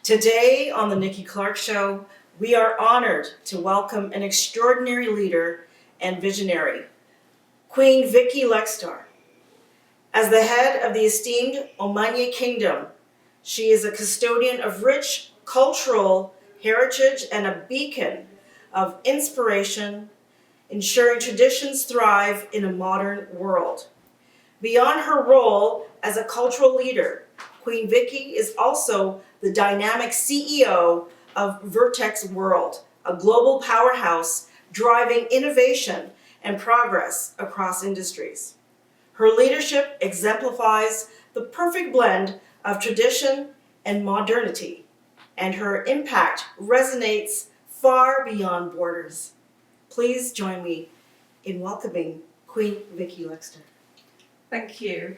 Today on the Nikki Clarke Show, we are honored to welcome an extraordinary leader and visionary, Queen VickyLextar. As the head of the esteemed Omanye Kingdom, she is a custodian of rich cultural heritage and a beacon of inspiration, ensuring traditions thrive in a modern world. Beyond her role as a cultural leader, Queen Vicky is also the dynamic CEO of Vertex World, a global powerhouse driving innovation and progress across industries. Her leadership exemplifies the perfect blend of tradition and modernity, and her impact resonates far beyond borders. Please join me in welcoming Queen VickyLextar. Thank you.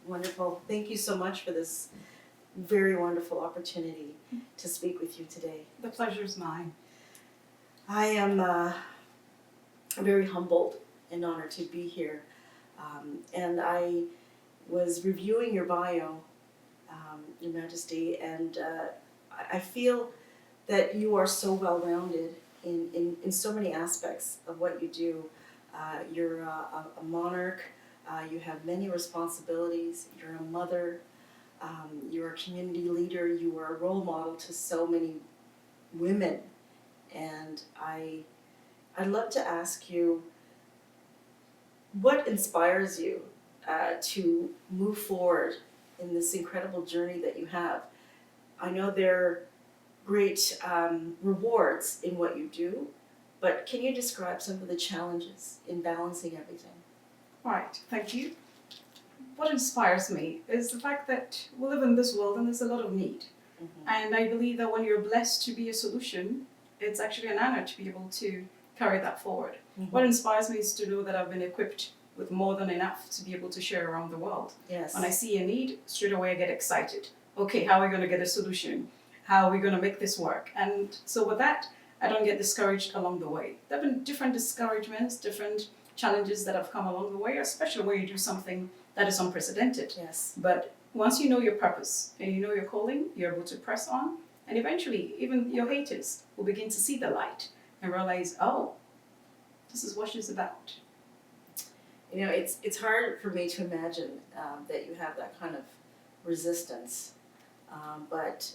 Wonderful. Thank you so much for this very wonderful opportunity to speak with you today. The pleasure is mine. I am very humbled and honored to be here. And I was reviewing your bio, Your Majesty, and I feel that you are so well-rounded in so many aspects of what you do. You're a monarch. You have many responsibilities. You're a mother. You're a community leader. You are a role model to so many women. And I'd love to ask you, what inspires you to move forward in this incredible journey that you have? I know there are great rewards in what you do, but can you describe some of the challenges in balancing everything? Right, thank you. What inspires me is the fact that we live in this world and there's a lot of need. Mm-hmm. And I believe that when you're blessed to be a solution, it's actually an honor to be able to carry that forward. Mm-hmm. What inspires me is to know that I've been equipped with more than enough to be able to share around the world. Yes. When I see a need, straight away I get excited. Okay, how are we going to get a solution? How are we going to make this work? And so with that, I don't get discouraged along the way. There have been different discouragements, different challenges that have come along the way, especially when you do something that is unprecedented. Yes. But once you know your purpose and you know your calling, you're able to press on, and eventually even your haters will begin to see the light and realize, oh, this is what she's about. You know, it's hard for me to imagine that you have that kind of resistance, but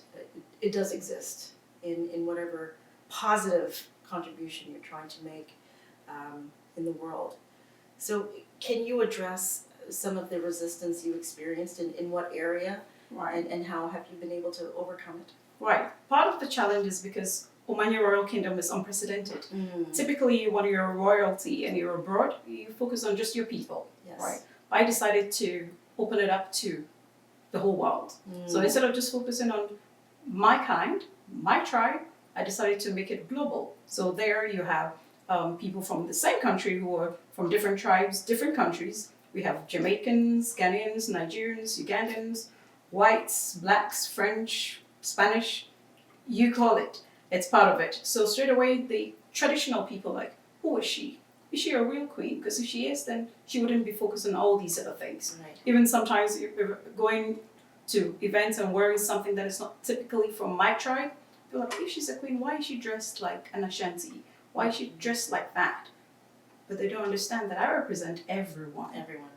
it does exist in whatever positive contribution you're trying to make in the world. So can you address some of the resistance you experienced in what area, Right. and how have you been able to overcome it? Right. Part of the challenge is because Omanye Royal Kingdom is unprecedented. Typically, when you're a royalty and you're abroad, you focus on just your people. Yes. Right. I decided to open it up to the whole world. So instead of just focusing on my kind, my tribe, I decided to make it global. So there you have people from the same country who are from different tribes, different countries. We have Jamaicans, Ghanaians, Nigerians, Ugandans, whites, blacks, French, Spanish, you call it. It's part of it. So straight away, the traditional people like, who is she? Is she a real queen? Because if she is, then she wouldn't be focused on all these other things. Right. Even sometimes you're going to events and wearing something that is not typically from my tribe, they're like, if she's a queen, why is she dressed like an Ashanti? Why is she dressed like that? But they don't understand that I represent everyone. Everyone.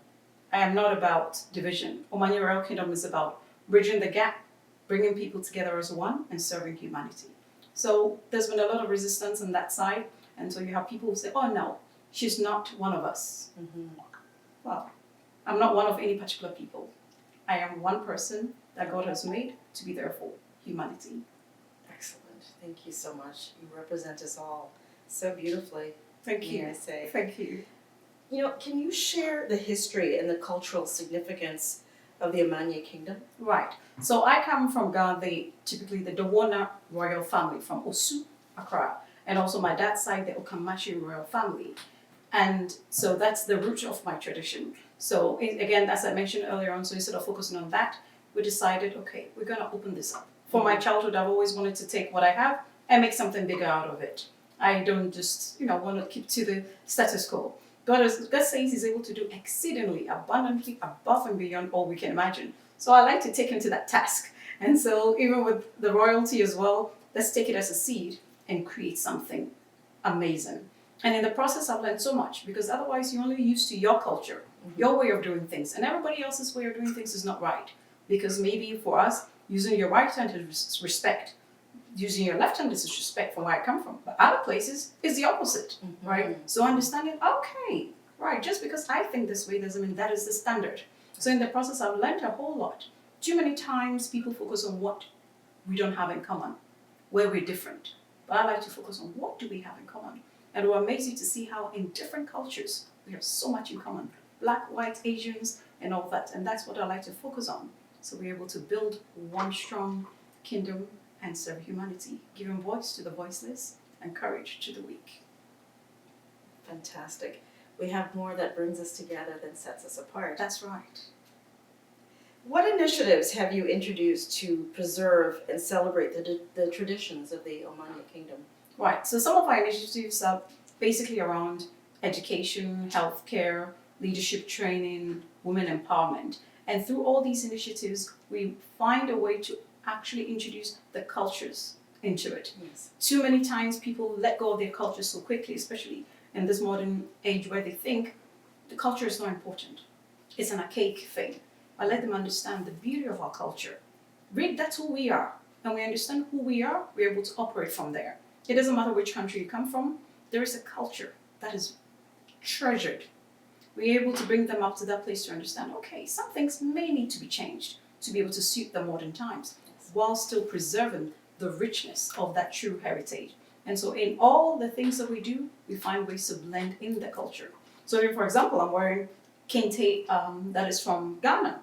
I am not about division. Omanye Royal Kingdom is about bridging the gap, bringing people together as one, and serving humanity. So there's been a lot of resistance on that side, and so you have people who say, oh no, she's not one of us. Mm-hmm. Well, I'm not one of any particular people. I am one person that God has made to be there for humanity. Excellent. Thank you so much. You represent us all so beautifully. Thank you. May I say. Thank you. You know, can you share the history and the cultural significance of the Omanye Kingdom? Right. So I come from Ghana, typically the Dawona royal family from Osu, Accra, and also my dad's side, the Okamachi royal family. And so that's the root of my tradition. So again, as I mentioned earlier on, so instead of focusing on that, we decided, okay, we're going to open this up. For my childhood, I've always wanted to take what I have and make something bigger out of it. I don't just, want to keep to the status quo. God says He's able to do exceedingly abundantly above and beyond all we can imagine. So I like to take Him to that task And so even with the royalty as well, let's take it as a seed and create something amazing. And in the process, I've learned so much, because otherwise you're only used to your culture, your way of doing things, and everybody else's way of doing things is not right. Because maybe for us, using your right hand is respect, using your left hand is disrespect from where I come from. But other places is the opposite, right? So understanding, okay, right, just because I think this way doesn't mean that is the standard. So in the process, I've learned a whole lot. Too many times people focus on what we don't have in common, where we're different. But I like to focus on what do we have in common. And it will amaze you to see how in different cultures, we have so much in common. Black, white, Asians, and all that. And that's what I like to focus on. So we're able to build one strong kingdom and serve humanity, giving voice to the voiceless and courage to the weak. Fantastic. We have more that brings us together than sets us apart. That's right. What initiatives have you introduced to preserve and celebrate the traditions of the Omanye Kingdom? Right, so some of our initiatives are basically around education, healthcare, leadership training, women empowerment. And through all these initiatives, we find a way to actually introduce the cultures into it. Yes. Too many times people let go of their culture so quickly, especially in this modern age where they think the culture is not important. It's an archaic thing. I let them understand the beauty of our culture. Really, that's who we are. And we understand who we are, we're able to operate from there. It doesn't matter which country you come from, there is a culture that is treasured. We're able to bring them up to that place to understand, okay, some things may need to be changed to be able to suit the modern times, while still preserving the richness of that true heritage. And so in all the things that we do, we find ways to blend in the culture. So for example, I'm wearing kente that is from Ghana.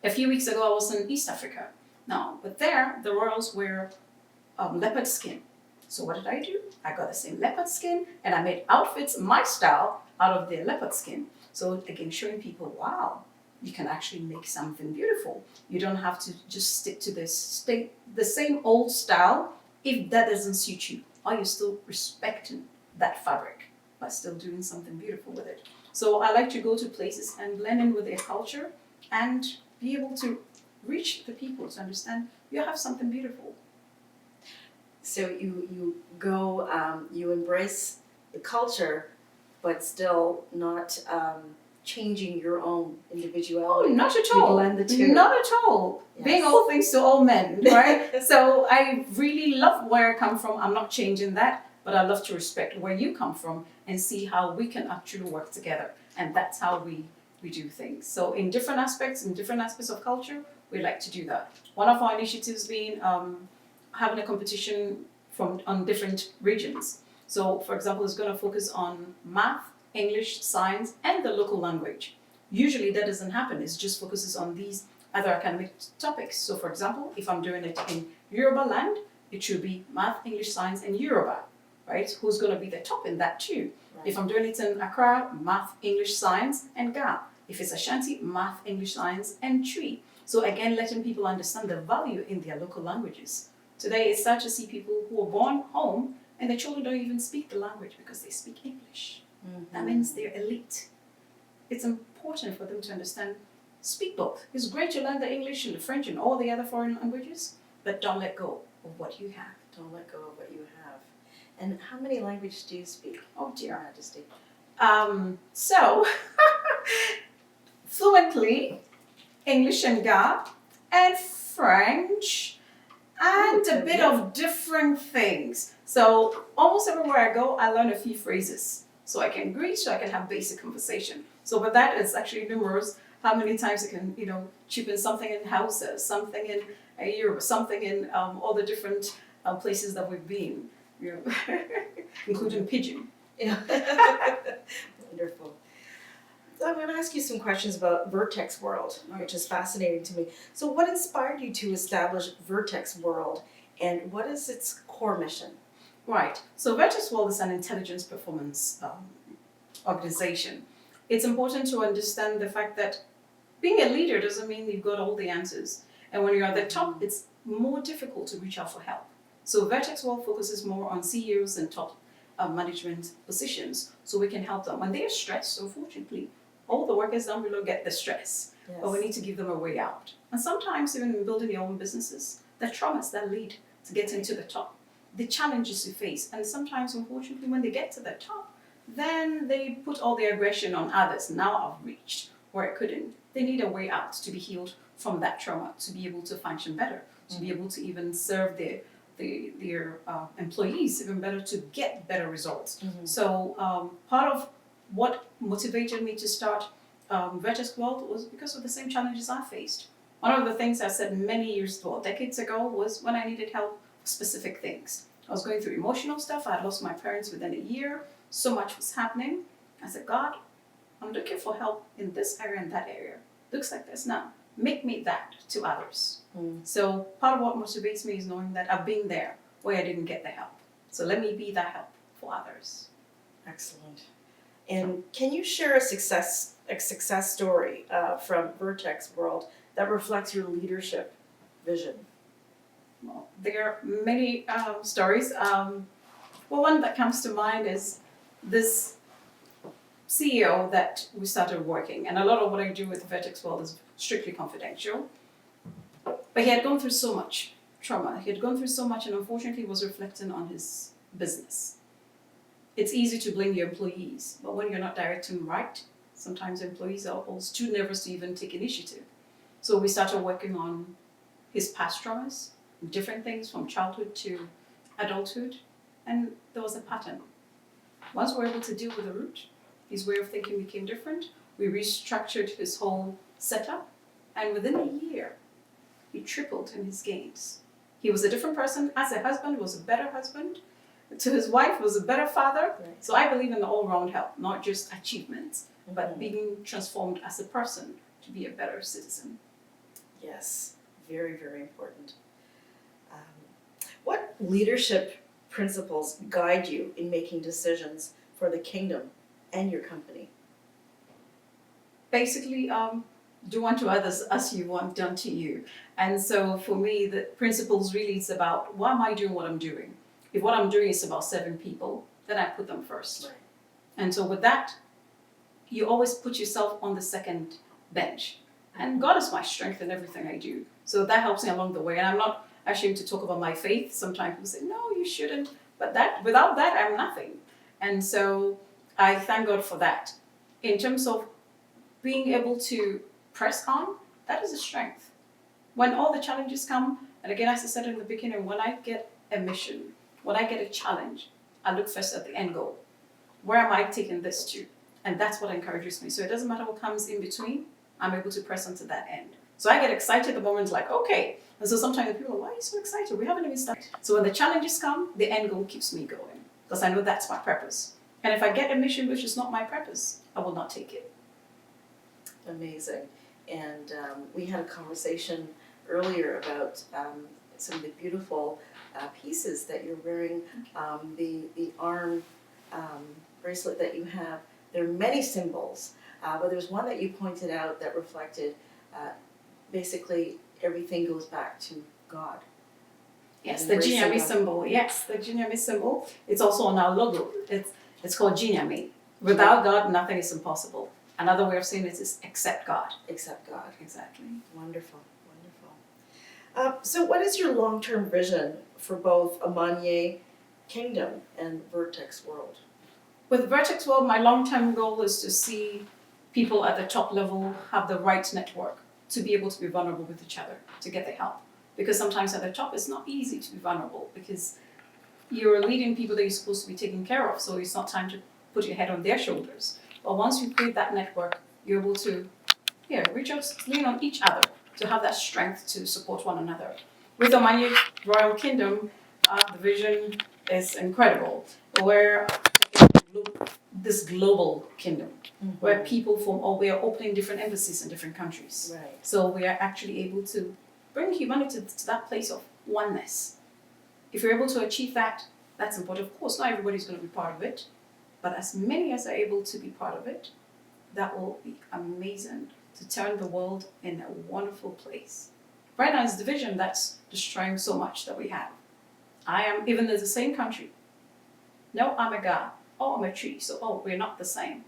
A few weeks ago, I was in East Africa. Now, but there, the royals wear leopard skin. So what did I do? I got the same leopard skin and I made outfits, my style, out of their leopard skin. So again, showing people, wow, you can actually make something beautiful. You don't have to just stick to the same old style if that doesn't suit you. Or you're still respecting that fabric, but still doing something beautiful with it. So I like to go to places and blend in with their culture and be able to reach the people to understand you have something beautiful. So you go, you embrace the culture, but still not changing your own individuality. Oh, not at You all. blend the two. Not at all. Yes. Being all things to all men, right? So I really love where I come from. I'm not changing that, but I love to respect where you come from and see how we can actually work together. And that's how we do things. So in different aspects of culture, we like to do that. One of our initiatives being having a competition on different regions. So for example, it's going to focus on math, English, science, and the local language. Usually that doesn't happen. It just focuses on these other academic topics. So for example, if I'm doing it in Yoruba land, it should be math, English, science, and Yoruba, right? Who's going to be the top in that too? Right. If I'm doing it in Accra, math, English, science, and Ga. If it's Ashanti, math, English, science, and Tree. So again, letting people understand the value in their local languages. Today, it's sad to see people who are born home and the children don't even speak the language because they speak English. That means they're elite. It's important for them to understand, speak both. It's great to learn the English and the French and all the other foreign languages, but don't let go of what you have. Don't let go of what you have. And how many languages do you speak? Oh dear. Majesty. So, fluently, English and Ga, and French, and a bit of different things. So almost everywhere I go, I learn a few phrases. So I can greet, so I can have basic conversation. So with that, it's actually numerous how many times I can, chip in something in Hausa, something in Europe, something in all the different places that we've been, including Pidgin. Yeah. Wonderful. So I'm going to ask you some questions about Vertex World, which is fascinating to me. So what inspired you to establish Vertex World, and what is its core mission? Right. So Vertex World is an intelligence performance organization. It's important to understand the fact that being a leader doesn't mean you've got all the answers. And when you're at the top, it's more difficult to reach out for help. So Vertex World focuses more on CEOs and top management positions, so we can help them. When they are stressed, unfortunately, all the work is done below get the stress. Yes. But we need to give them a way out. And sometimes even in building your own businesses, the traumas that lead to getting to the top, the challenges you face. And sometimes, unfortunately, when they get to the top, then they put all the aggression on others. Now I've reached where I couldn't. They need a way out to be healed from that trauma, to be able to function better, to be able to even serve their employees even better, to get better results. So part of what motivated me to start Vertex World was because of the same challenges I faced. One of the things I said many years, decades ago, was when I needed help with specific things. I was going through emotional stuff. I had lost my parents within a year. So much was happening. I said, God, I'm looking for help in this area and that area. Looks like this now. Make me that to others. So part of what motivates me is knowing that I've been there where I didn't get the help. So let me be that help for others. Excellent. And can you share a success story from Vertex World that reflects your leadership vision? Well, there are many stories. One that comes to mind is this CEO that we started working, and a lot of what I do with Vertex World is strictly confidential. But he had gone through so much trauma. He had gone through so much, and unfortunately was reflecting on his business. It's easy to blame your employees, but when you're not directing right, sometimes employees are almost too nervous to even take initiative. So we started working on his past traumas, different things from childhood to adulthood, and there was a pattern. Once we were able to deal with the root, his way of thinking became different. We restructured his whole setup, and within a year, he tripled in his gains. He was a different person. As a husband, was a better husband. To his wife, was a better father. Right. So I believe in the all-round help, not just achievements, but being transformed as a person to be a better citizen. Yes, very, very important. What leadership principles guide you in making decisions for the kingdom and your company? Basically, do unto others as you want done to you. And so for me, the principles really is about, why am I doing what I'm doing? If what I'm doing is about serving people, then I put them first. Right. And so with that, you always put yourself on the second bench. And God is my strength in everything I do. So that helps me along the way. And I'm not ashamed to talk about my faith. Sometimes people say, no, you shouldn't. But without that, I'm nothing. And so I thank God for that. In terms of being able to press on, that is a strength. When all the challenges come, and again, as I said in the beginning, when I get a mission, when I get a challenge, I look first at the end goal. Where am I taking this to? And that's what encourages me. So it doesn't matter what comes in between, I'm able to press on to that end. So I get excited the moment, like, okay. And so sometimes people are, why are you so excited? We haven't even started. So when the challenges come, the end goal keeps me going, because I know that's my purpose. And if I get a mission which is not my purpose, I will not take it. Amazing. And we had a conversation earlier about some of the beautiful pieces that you're wearing, the arm bracelet that you have. There are many symbols, but there's one that you pointed out that reflected basically everything goes back to God. Yes, the Jinyami symbol. Yes, the Jinyami symbol. It's also on our logo. It's called Jinyami. Without God, nothing is impossible. Another way of saying it is accept God. Accept God. Exactly. Wonderful, wonderful. So what is your long-term vision for both Omanye Kingdom and Vertex World? With Vertex World, my long-term goal is to see people at the top level have the right network to be able to be vulnerable with each other, to get the help. Because sometimes at the top, it's not easy to be vulnerable because you're leading people that you're supposed to be taking care of, so it's not time to put your head on their shoulders. But once you create that network, you're able to reach out, lean on each other to have that strength to support one another. With Omanye Royal Kingdom, the vision is incredible. We're this global kingdom where people from all, we are opening different embassies in different countries. Right. So we are actually able to bring humanity to that place of oneness. If you're able to achieve that, that's important. Of course, not everybody's going to be part of it, but as many as are able to be part of it, that will be amazing to turn the world in a wonderful place. Right now, it's division that's destroying so much that we have. I am, even in the same country. No, I'm a God. Oh, I'm a tree. So, we're not the same.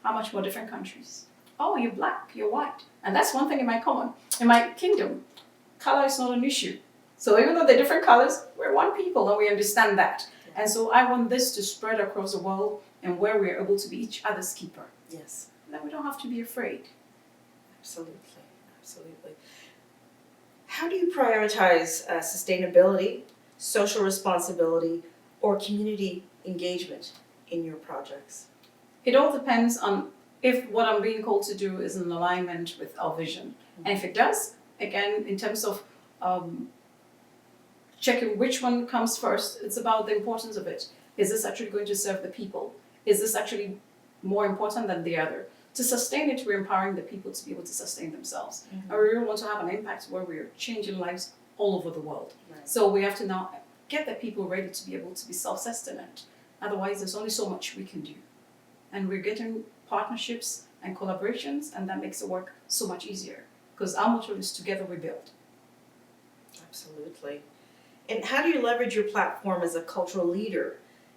how much more different countries? Oh, you're black, you're white. And that's one thing in my kingdom. Color is not an issue. So even though they're different colors, we're one people and we understand that. Yeah. And so I want this to spread across the world and where we're able to be each other's keeper. Yes. Then we don't have to be afraid. Absolutely. Absolutely. How do you prioritize sustainability, social responsibility, or community engagement in your projects? It all depends on if what I'm being called to do is in alignment with our vision. And if it does, again, in terms of checking which one comes first, it's about the importance of it. Is this actually going to serve the people? Is this actually more important than the other? To sustain it, we're empowering the people to be able to sustain themselves. And we really want to have an impact where we're changing lives all over the world. Right. So we have to now get the people ready to be able to be self-sustainant. Otherwise, there's only so much we can do. And we're getting partnerships and collaborations, and that makes the work so much easier. Because our motto is together we build. Absolutely. And how do you leverage your platform as a cultural leader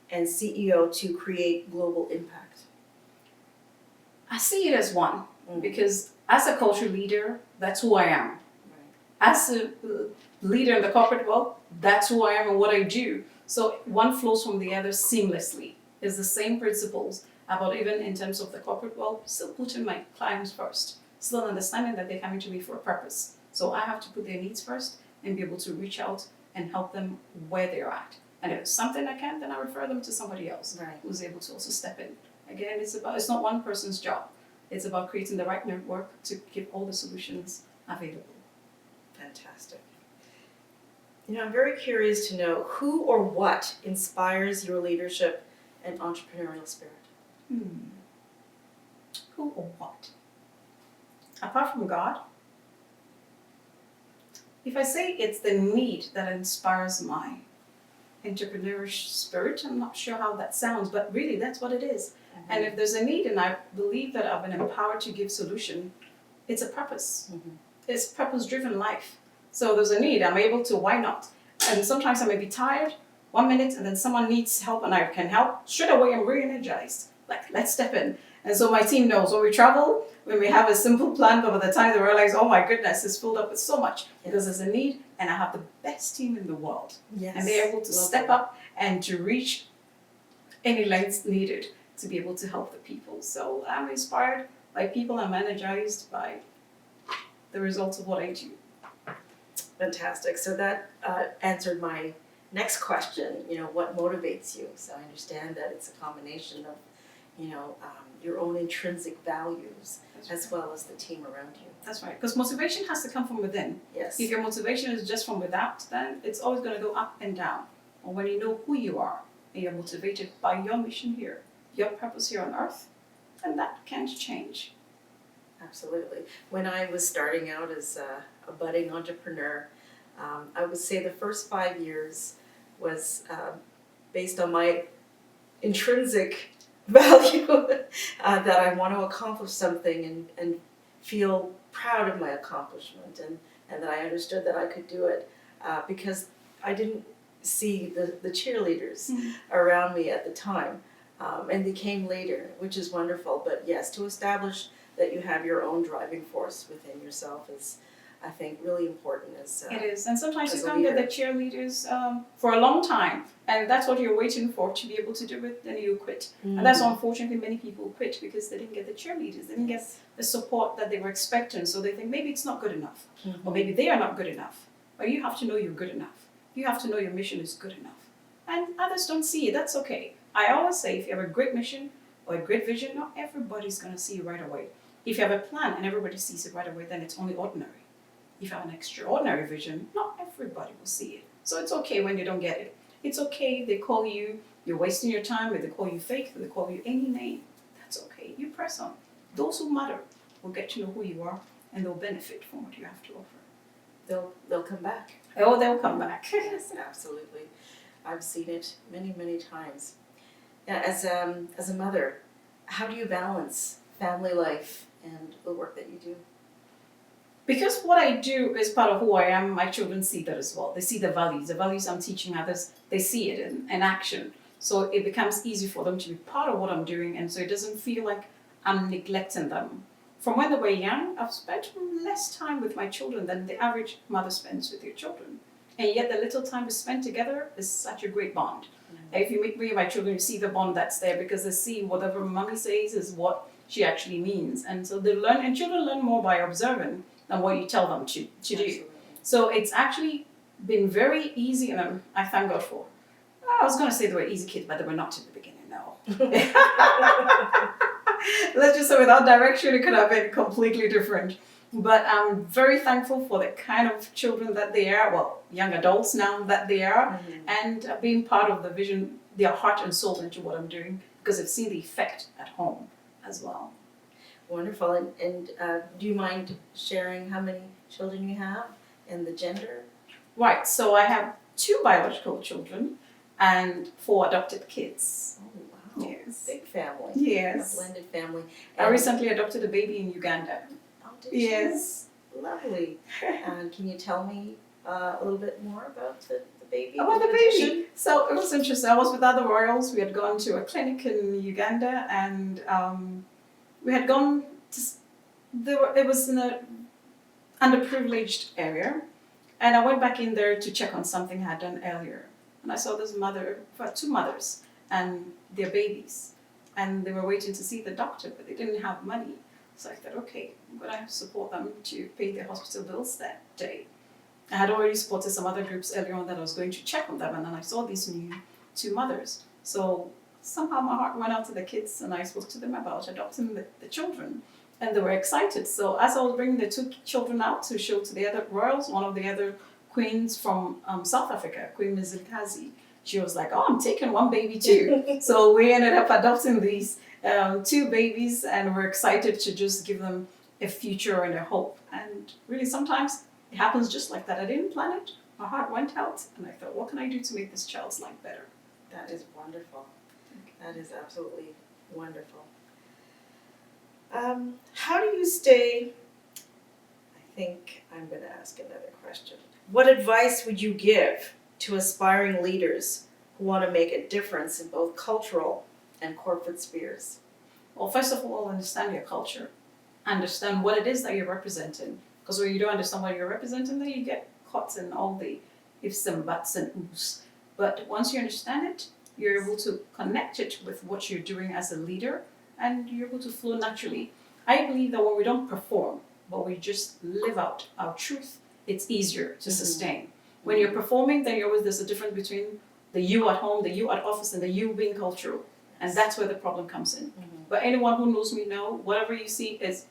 and CEO to create global impact? I see it as one, because as a cultural leader, that's who I am. Right. As a leader in the corporate world, that's who I am and what I do. So one flows from the other seamlessly. It's the same principles about even in terms of the corporate world, still putting my clients first, still understanding that they're coming to me for a purpose. So I have to put their needs first and be able to reach out and help them where they're at. And if it's something I can't, then I refer them to somebody else Right. who's able to also step in. Again, it's not one person's job. It's about creating the right network to keep all the solutions available. Fantastic. I'm very curious to know who or what inspires your leadership and entrepreneurial spirit. Who or what? Apart from God, if I say it's the need that inspires my entrepreneurial spirit, I'm not sure how that sounds, but really that's what it is. And if there's a need and I believe that I've been empowered to give solution, it's a purpose. It's purpose-driven life. So there's a need, I'm able to, why not? And sometimes I may be tired, 1 minute, and then someone needs help and I can help. Straight away I'm re-energized. Like, let's step in. And so my team knows when we travel, when we have a simple plan, but by the time they realize, oh my goodness, it's filled up with so much. Because there's a need and I have the best team in the world. Yes. And they're able to step up and to reach any lengths needed to be able to help the people. So I'm inspired by people, I'm energized by the results of what I do. Fantastic. So that answered my next question, what motivates you? So I understand that it's a combination of, your own intrinsic values as well as the team around you. That's right, because motivation has to come from within. Yes. If your motivation is just from without, then it's always going to go up and down. Or when you know who you are and you're motivated by your mission here, your purpose here on earth, then that can't change. Absolutely. When I was starting out as a budding entrepreneur, I would say the first 5 years was based on my intrinsic value that I want to accomplish something and feel proud of my accomplishment and that I understood that I could do it because I didn't see the cheerleaders around me at the time. And they came later, which is wonderful. But yes, to establish that you have your own driving force within yourself is, I think, really important. It is, and sometimes you as a can't get the leader. cheerleaders for a long time, and that's what you're waiting for to be able to do it. Then you quit, and that's unfortunately many people quit because they didn't get the cheerleaders, they didn't get the support that they were expecting. So they think maybe it's not good enough, or maybe they are not good enough. But you have to know you're good enough. You have to know your mission is good enough, and others don't see it. That's okay. I always say, if you have a great mission or a great vision, not everybody's going to see it right away. If you have a plan and everybody sees it right away, then it's only ordinary. If you have an extraordinary vision, not everybody will see it. So it's okay when you don't get it. It's okay if they call you, you're wasting your time, if they call you fake, if they call you any name. That's okay. You press on. Those who matter will get to know who you are and they'll benefit from what you have to offer. They'll come back. Oh, they'll come back. Yes, absolutely. I've seen it many, many times. Yeah, as a mother, how do you balance family life and the work that you do? Because what I do is part of who I am, my children see that as well. They see the values I'm teaching others, they see it in action. So it becomes easy for them to be part of what I'm doing, and so it doesn't feel like I'm neglecting them. From when they were young, I've spent less time with my children than the average mother spends with your children. And yet the little time we spend together is such a great bond. If you meet me and my children, you see the bond that's there because they see whatever mommy says is what she actually means. And so they learn, and children learn more by observing than what you tell them to do. Absolutely. So it's actually been very easy, and I thank God for. I was going to say they were easy kids, but they were not in the beginning, no. Let's just say without direction, it could have been completely different. But I'm very thankful for the kind of children that they are, well, young adults now that they are, and being part of the vision, their heart and soul into what I'm doing, because I've seen the effect at home as well. Wonderful. And do you mind sharing how many children you have and the gender? Right, so I have 2 biological children and 4 adopted kids. Oh, wow. Yes. Big family. Yes. A blended family. I recently adopted a baby in Uganda. Oh, did you? Yes. Lovely. And can you tell me a little bit more about the baby? About the baby. So it was interesting. I was with other royals. We had gone to a clinic in Uganda, and we had gone to. It was in a underprivileged area, and I went back in there to check on something I had done earlier, and I saw this mother, 2 mothers, and their babies, and they were waiting to see the doctor, but they didn't have money. So I thought, okay, I'm going to support them to pay their hospital bills that day. I had already supported some other groups earlier on that I was going to check on them, and then I saw these new 2 mothers. So somehow my heart went out to the kids, and I spoke to them about adopting the children, and they were excited. So as I was bringing the 2 children out to show to the other royals, one of the other queens from South Africa, Queen Mzilikazi, she was like, oh, I'm taking 1 baby too. So we ended up adopting these 2 babies, and we're excited to just give them a future and a hope. And really sometimes it happens just like that. I didn't plan it. My heart went out, and I thought, what can I do to make this child's life better? That is wonderful. That is absolutely wonderful. How do you stay? I think I'm going to ask another question. What advice would you give to aspiring leaders who want to make a difference in both cultural and corporate spheres? Well, first of all, understand your culture. Understand what it is that you're representing. Because when you don't understand what you're representing, then you get caught in all the ifs and buts and oohs. But once you understand it, you're able to connect it with what you're doing as a leader, and you're able to flow naturally. I believe that when we don't perform, but we just live out our truth, it's easier to sustain. When you're performing, then there's a difference between the you at home, the you at office, and the you being cultural. And that's where the problem comes in. But anyone who knows me know, whatever you see is,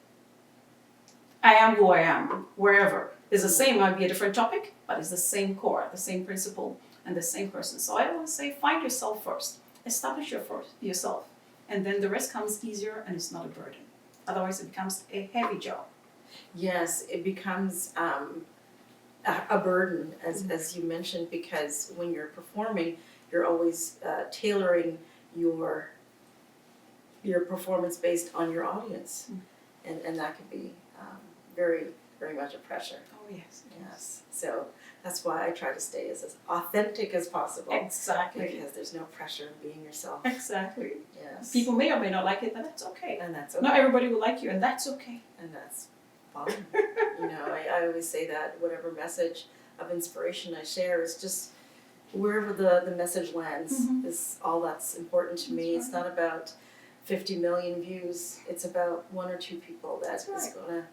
I am who I am, wherever. It's the same, might be a different topic, but it's the same core, the same principle, and the same person. So I always say, find yourself first. Establish yourself. And then the rest comes easier, and it's not a burden. Otherwise, it becomes a heavy job. Yes, it becomes a burden, as you mentioned, because when you're performing, you're always tailoring your performance based on your audience, and that could be very, very much a pressure. Oh, yes. Yes, so that's why I try to stay as authentic as possible. Exactly. Because there's no pressure in being yourself. Exactly. Yes. People may or may not like it, but that's okay. And that's okay. Not everybody will like you, and that's okay. And that's fine. I always say that whatever message of inspiration I share is just wherever the message lands is all that's important to me. It's not about 50 million views. It's about 1 or 2 people that is going to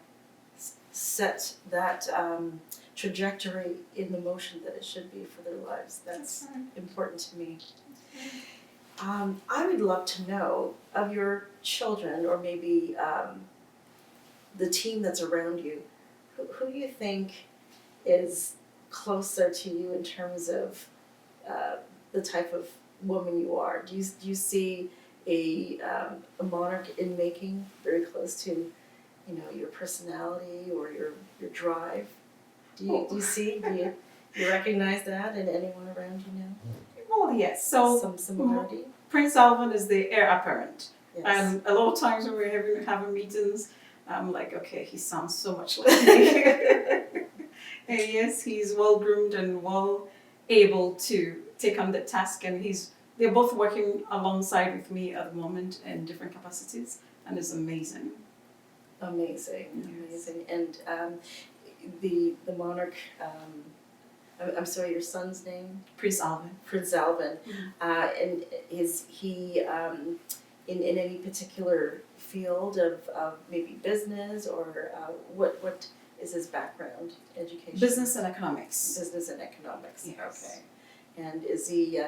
set that trajectory in the motion that it should be for their lives. That's important to me. I would love to know of your children, or maybe the team that's around you, who do you think is closer to you in terms of the type of woman you are? Do you see a monarch in making, very close to your personality or your drive? Do you recognize that in anyone around you now? Well, yes. So Some similarity? Prince Alvin is the heir apparent. Yes. And a lot of times when we're having meetings, I'm like, okay, he sounds so much like me. And yes, he's well groomed and well able to take on the task, and they're both working alongside with me at the moment in different capacities. and it's amazing. Amazing, Yes. amazing. And the monarch, I'm sorry, your son's name? Prince Alvin. Prince Alvin. Mhm. And is he in any particular field of maybe business, or what is his background, education? Business and economics. Business and economics. Yes. Okay. And is he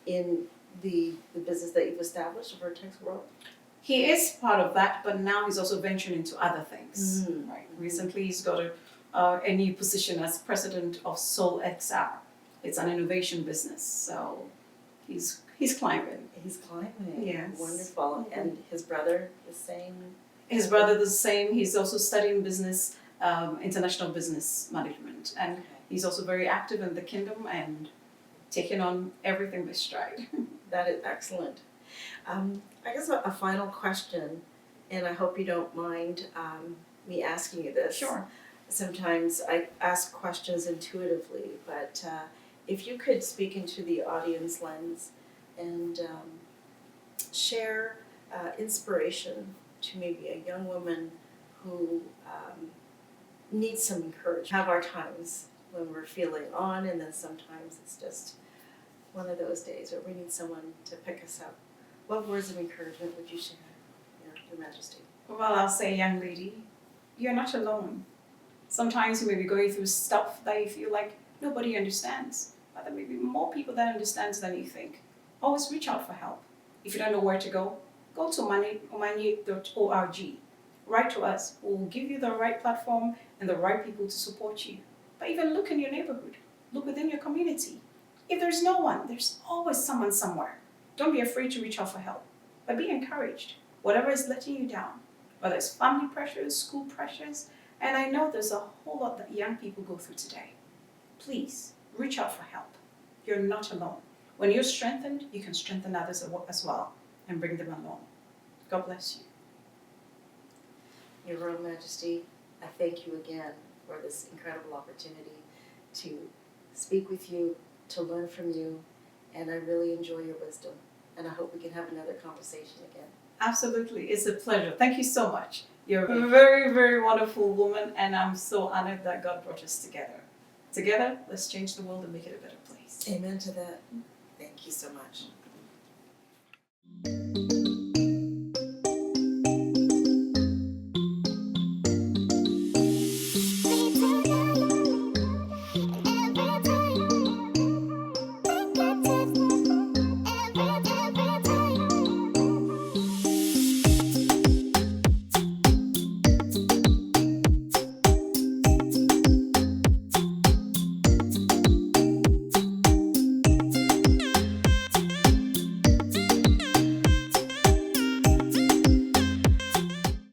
in the business that you've established, Vertex World? He is part of that, but now he's also venturing into other things. Right. Recently, he's got a new position as president of Soul XR. It's an innovation business, so he's climbing. He's climbing. Yes. Wonderful. Mhm. And his brother, the same? His brother the same. He's also studying business, international business management, and Okay. he's also very active in the kingdom and taking on everything with stride. That is excellent. I guess a final question, and I hope you don't mind me asking you this. Sure. Sometimes I ask questions intuitively, but if you could speak into the audience lens and share inspiration to maybe a young woman who needs some encouragement. Have our times when we're feeling on, and then sometimes it's just one of those days where we need someone to pick us up. What words of encouragement would you share, Your Majesty? Well, I'll say, young lady, you're not alone. Sometimes you may be going through stuff that you feel like nobody understands, but there may be more people that understands than you think. Always reach out for help. If you don't know where to go to omanye.org. Write to us. We'll give you the right platform and the right people to support you. But even look in your neighborhood. Look within your community. If there's no one, there's always someone somewhere. Don't be afraid to reach out for help, but be encouraged. Whatever is letting you down, whether it's family pressures, school pressures, and I know there's a whole lot that young people go through today. Please reach out for help. You're not alone. When you're strengthened, you can strengthen others as well and bring them along. God bless you. Your Royal Majesty, I thank you again for this incredible opportunity to speak with you, to learn from you, and I really enjoy your wisdom. And I hope we can have another conversation again. Absolutely. It's a pleasure. Thank you so much. You're a very, very wonderful woman, and I'm so honored that God brought us together. Together, let's change the world and make it a better place. Amen to that. Thank you so much.